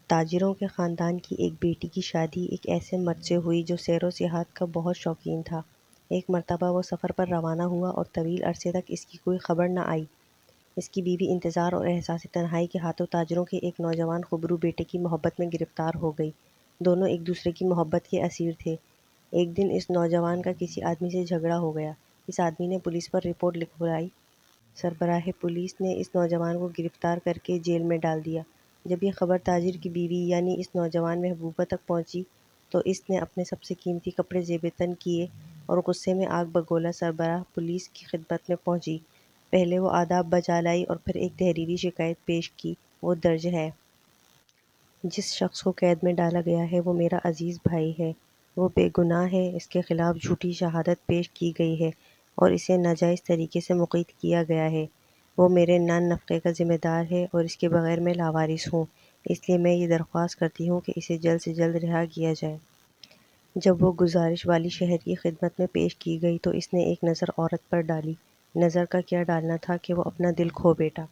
تاجروں کے خاندان کی ایک بیٹی کی شادی ایک ایسے مرد سے ہوئی جو سیر و سیاحت کا بہت شوقین تھا۔ ایک مرتبہ وہ سفر پر روانہ ہوا اور طویل عرصے تک اس کی کوئی خبر نہ آئی۔ اس کی بیوی انتظار اور احساس تنہائی کے ہاتھوں تاجروں کے ایک نوجوان خبرو بیٹے کی محبت میں گرفتار ہو گئی۔ دونوں ایک دوسرے کی محبت کے اسیر تھے۔ ایک دن اس نوجوان کا کسی آدمی سے جھگڑا ہو گیا۔ اس آدمی نے پولیس پر رپورٹ لکھوائی۔ سربراہ پولیس نے اس نوجوان کو گرفتار کر کے جیل میں ڈال دیا۔ جب یہ خبر تاجر کی بیوی یعنی اس نوجوان محبوبہ تک پہنچی تو اس نے اپنے سب سے قیمتی کپڑے زیب تن کیے اور غصے میں آگ بگولا سربراہ پولیس کی خدمت میں پہنچی۔ پہلے وہ آداب بجا لائی اور پھر ایک تحریری شکایت پیش کی۔ وہ درج ہے: جس شخص کو قید میں ڈالا گیا ہے وہ میرا عزیز بھائی ہے۔ وہ بے گناہ ہے۔ اس کے خلاف جھوٹی شہادت پیش کی گئی ہے اور اسے ناجائز طریقے سے مقید کیا گیا ہے۔ وہ میرے نان نفقے کا ذمہ دار ہے اور اس کے بغیر میں لاوارث ہوں، اس لیے میں یہ درخواست کرتی ہوں کہ اسے جلد سے جلد رہا کیا جائے۔ جب وہ گزارش والی شہر کی خدمت میں پیش کی گئی تو اس نے ایک نظر عورت پر ڈالی۔ نظر کا کیا ڈالنا تھا کہ وہ اپنا دل کھو بیٹھا۔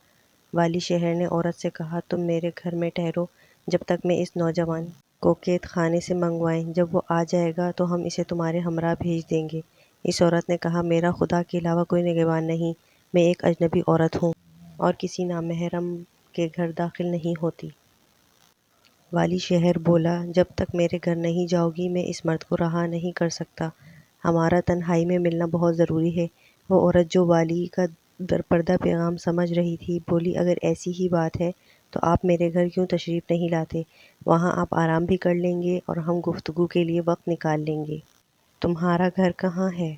والی شہر نے عورت سے کہا، تم میرے گھر میں ٹھہرو جب تک میں اس نوجوان کو قید خانے سے منگوائیں۔ جب وہ آ جائے گا تو ہم اسے تمہارے ہمراہ بھیج دیں گے۔ اس عورت نے کہا، میرا خدا کے علاوہ کوئی نگہبان نہیں، میں ایک اجنبی عورت ہوں اور کسی نامحرم کے گھر داخل نہیں ہوتی۔ والی شہر بولا، جب تک میرے گھر نہیں جاؤ گی میں اس مرد کو رہا نہیں کر سکتا۔ ہمارا تنہائی میں ملنا بہت ضروری ہے۔ وہ عورت جو والی کا درپردہ پیغام سمجھ رہی تھی بولی، اگر ایسی ہی بات ہے تو آپ میرے گھر کیوں تشریف نہیں لاتے؟ وہاں آپ آرام بھی کر لیں گے اور ہم گفتگو کے لیے وقت نکال لیں گے۔ تمہارا گھر کہاں ہے؟